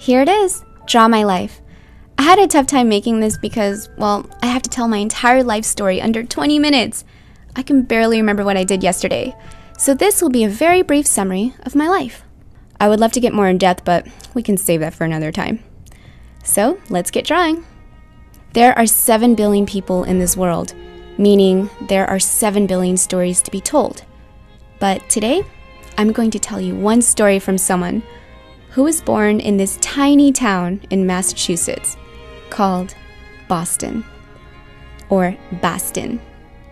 Here it is, Draw My Life. I had a tough time making this because, well, I have to tell my entire life story under 20 minutes. I can barely remember what I did yesterday. So this will be a very brief summary of my life. I would love to get more in depth, but we can save that for another time. So let's get drawing. There are 7 billion people in this world, meaning there are 7 billion stories to be told. But today, I'm going to tell you one story from someone who was born in this tiny town in Massachusetts called Boston, or Boston,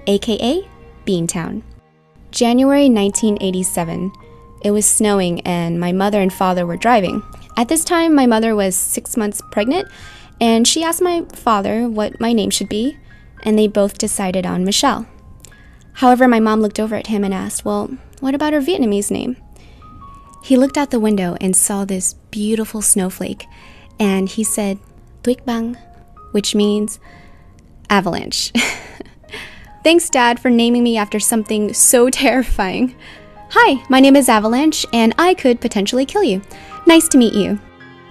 aka Beantown. January 1987. It was snowing and my mother and father were driving. At this time, my mother was 6 months pregnant, and she asked my father what my name should be, and they both decided on Michelle. However, my mom looked over at him and asked, well, what about her Vietnamese name? He looked out the window and saw this beautiful snowflake, and he said, Tuyết băng, which means avalanche. Thanks, Dad, for naming me after something so terrifying. Hi, my name is Avalanche, and I could potentially kill you. Nice to meet you.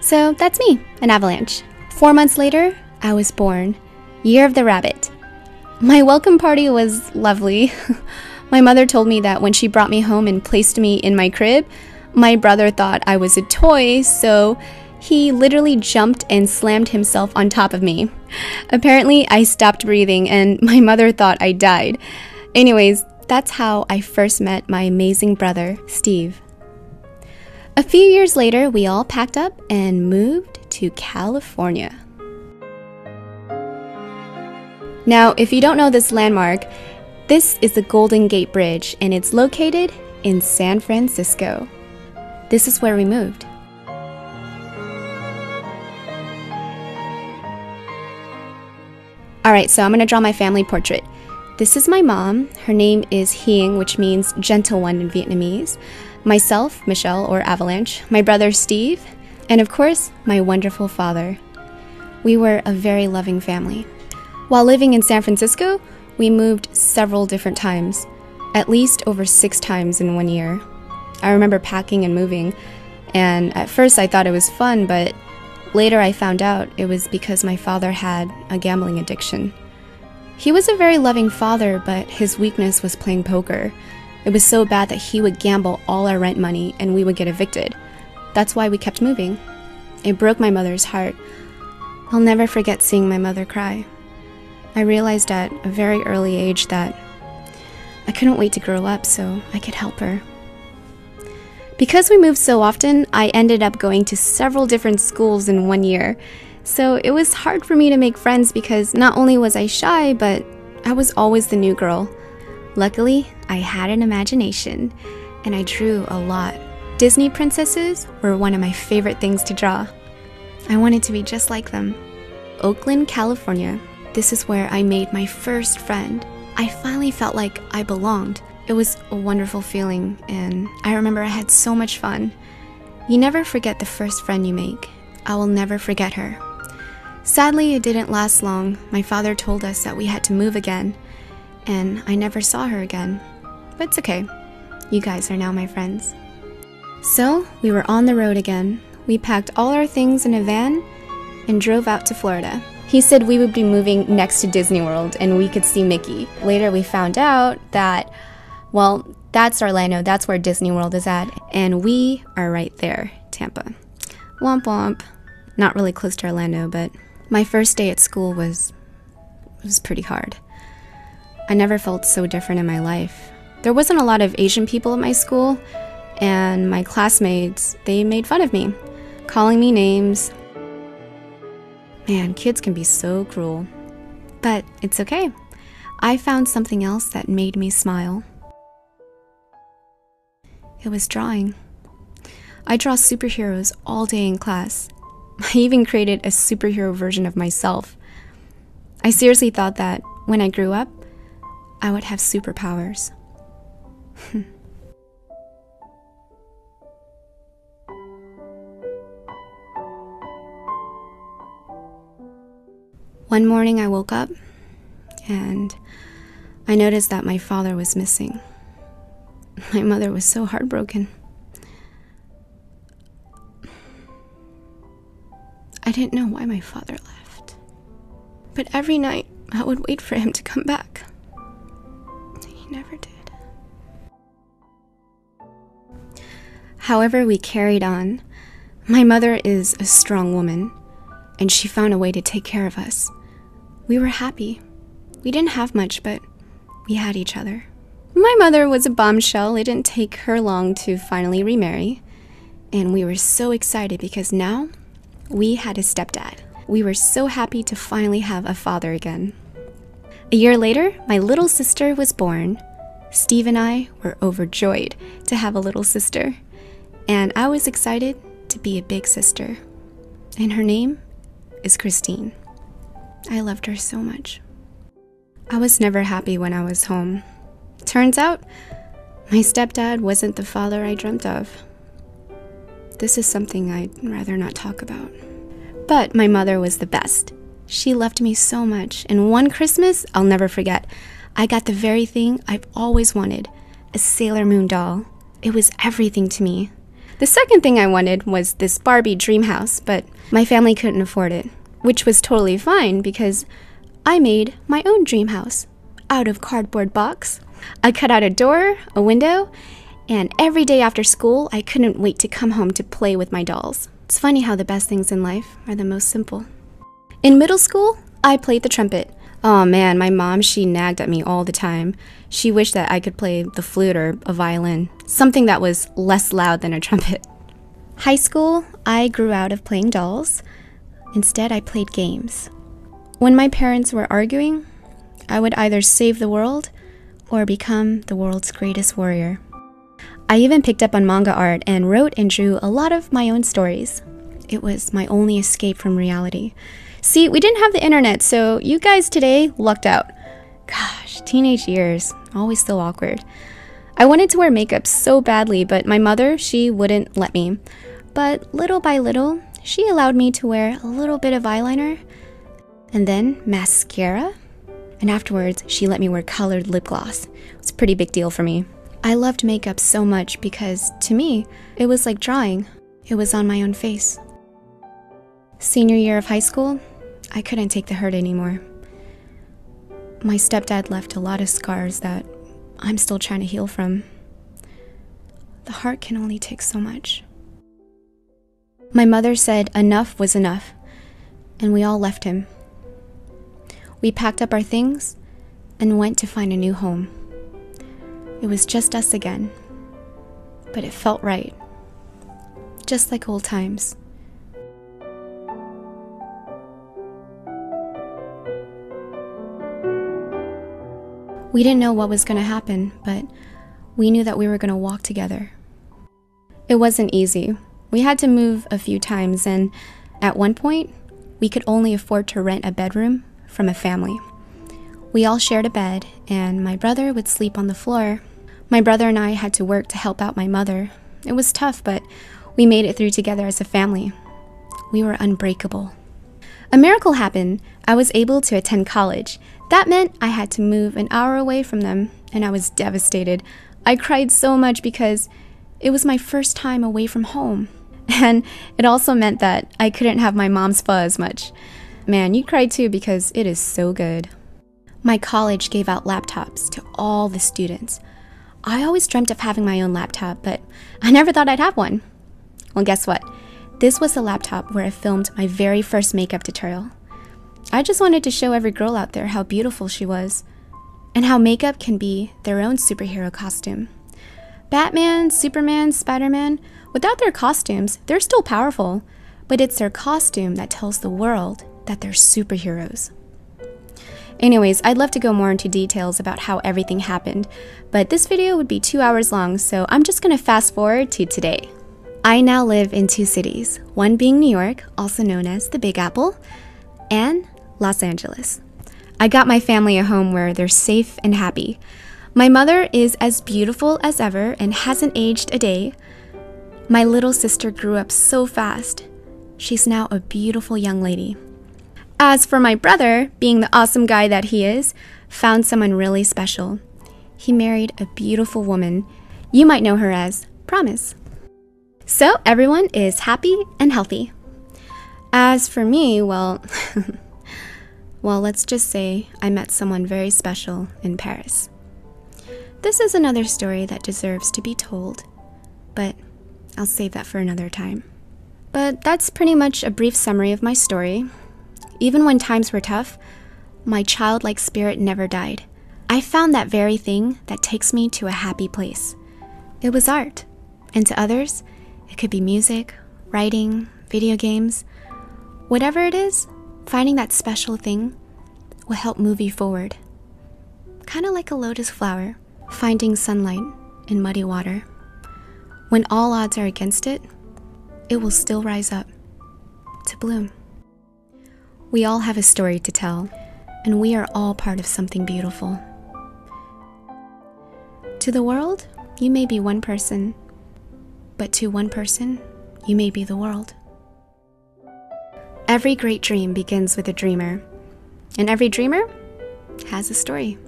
So that's me, an avalanche. 4 months later, I was born. Year of the Rabbit. My welcome party was lovely. My mother told me that when she brought me home and placed me in my crib, my brother thought I was a toy, so he literally jumped and slammed himself on top of me. Apparently, I stopped breathing and my mother thought I died. Anyways, that's how I first met my amazing brother, Steve. A few years later, we all packed up and moved to California. Now, if you don't know this landmark, this is the Golden Gate Bridge, and it's located in San Francisco. This is where we moved. Alright, so I'm going to draw my family portrait. This is my mom. Her name is Hieng, which means gentle one in Vietnamese. Myself, Michelle, or Avalanche. My brother, Steve. And of course, my wonderful father. We were a very loving family. While living in San Francisco, we moved several different times, at least over 6 times in 1 year. I remember packing and moving, and at first I thought it was fun, but later I found out it was because my father had a gambling addiction. He was a very loving father, but his weakness was playing poker. It was so bad that he would gamble all our rent money and we would get evicted. That's why we kept moving. It broke my mother's heart. I'll never forget seeing my mother cry. I realized at a very early age that I couldn't wait to grow up so I could help her. Because we moved so often, I ended up going to several different schools in 1 year. So it was hard for me to make friends because not only was I shy, but I was always the new girl. Luckily, I had an imagination, and I drew a lot. Disney princesses were one of my favorite things to draw. I wanted to be just like them. Oakland, California. This is where I made my first friend. I finally felt like I belonged. It was a wonderful feeling, and I remember I had so much fun. You never forget the first friend you make. I will never forget her. Sadly, it didn't last long. My father told us that we had to move again, and I never saw her again. But it's okay. You guys are now my friends. So, we were on the road again. We packed all our things in a van and drove out to Florida. He said we would be moving next to Disney World and we could see Mickey. Later we found out that, well, that's Orlando, that's where Disney World is at, and we are right there, Tampa. Womp womp. Not really close to Orlando, but my first day at school was pretty hard. I never felt so different in my life. There wasn't a lot of Asian people at my school, and my classmates, they made fun of me, calling me names. Man, kids can be so cruel. But it's okay. I found something else that made me smile. It was drawing. I draw superheroes all day in class. I even created a superhero version of myself. I seriously thought that when I grew up, I would have superpowers. One morning I woke up and I noticed that my father was missing. My mother was so heartbroken. I didn't know why my father left. But every night, I would wait for him to come back. He never did. However, we carried on. My mother is a strong woman, and she found a way to take care of us. We were happy. We didn't have much, but we had each other. My mother was a bombshell. It didn't take her long to finally remarry. And we were so excited because now we had a stepdad. We were so happy to finally have a father again. A year later, my little sister was born. Steve and I were overjoyed to have a little sister. And I was excited to be a big sister. And her name is Christine. I loved her so much. I was never happy when I was home. Turns out, my stepdad wasn't the father I dreamt of. This is something I'd rather not talk about. But my mother was the best. She loved me so much, and one Christmas I'll never forget. I got the very thing I've always wanted, a Sailor Moon doll. It was everything to me. The second thing I wanted was this Barbie dream house, but my family couldn't afford it, which was totally fine because I made my own dream house out of cardboard box. I cut out a door, a window, and every day after school, I couldn't wait to come home to play with my dolls. It's funny how the best things in life are the most simple. In middle school, I played the trumpet. Oh man, my mom, she nagged at me all the time. She wished that I could play the flute or a violin, something that was less loud than a trumpet. High school, I grew out of playing dolls. Instead, I played games. When my parents were arguing, I would either save the world or become the world's greatest warrior. I even picked up on manga art and wrote and drew a lot of my own stories. It was my only escape from reality. See, we didn't have the internet, so you guys today lucked out. Gosh, teenage years, always so awkward. I wanted to wear makeup so badly, but my mother, she wouldn't let me. But little by little, she allowed me to wear a little bit of eyeliner and then mascara. And afterwards, she let me wear colored lip gloss. It was a pretty big deal for me. I loved makeup so much because, to me, it was like drawing. It was on my own face. Senior year of high school, I couldn't take the hurt anymore. My stepdad left a lot of scars that I'm still trying to heal from. The heart can only take so much. My mother said enough was enough, and we all left him. We packed up our things and went to find a new home. It was just us again, but it felt right, just like old times. We didn't know what was going to happen, but we knew that we were going to walk together. It wasn't easy. We had to move a few times, and at one point, we could only afford to rent a bedroom from a family. We all shared a bed, and my brother would sleep on the floor. My brother and I had to work to help out my mother. It was tough, but we made it through together as a family. We were unbreakable. A miracle happened. I was able to attend college. That meant I had to move an hour away from them, and I was devastated. I cried so much because it was my first time away from home. And it also meant that I couldn't have my mom's pho as much. Man, you cried too because it is so good. My college gave out laptops to all the students. I always dreamt of having my own laptop, but I never thought I'd have one. Well, guess what? This was the laptop where I filmed my very first makeup tutorial. I just wanted to show every girl out there how beautiful she was, and how makeup can be their own superhero costume. Batman, Superman, Spider-Man, without their costumes, they're still powerful, but it's their costume that tells the world that they're superheroes. Anyways, I'd love to go more into details about how everything happened, but this video would be 2 hours long, so I'm just gonna fast forward to today. I now live in 2 cities, one being New York, also known as the Big Apple, and Los Angeles. I got my family a home where they're safe and happy. My mother is as beautiful as ever and hasn't aged a day. My little sister grew up so fast. She's now a beautiful young lady. As for my brother, being the awesome guy that he is, found someone really special. He married a beautiful woman. You might know her as Promise. So everyone is happy and healthy. As for me, well, well, let's just say I met someone very special in Paris. This is another story that deserves to be told, but I'll save that for another time. But that's pretty much a brief summary of my story. Even when times were tough, my childlike spirit never died. I found that very thing that takes me to a happy place. It was art, and to others, it could be music, writing, video games. Whatever it is, finding that special thing will help move you forward. Kind of like a lotus flower, finding sunlight in muddy water. When all odds are against it, it will still rise up to bloom. We all have a story to tell, and we are all part of something beautiful. To the world, you may be one person, but to one person, you may be the world. Every great dream begins with a dreamer, and every dreamer has a story.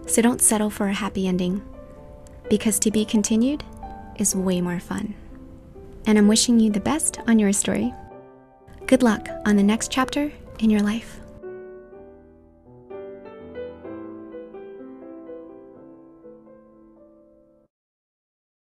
So don't settle for a happy ending, because to be continued is way more fun. And I'm wishing you the best on your story. Good luck on the next chapter in your life.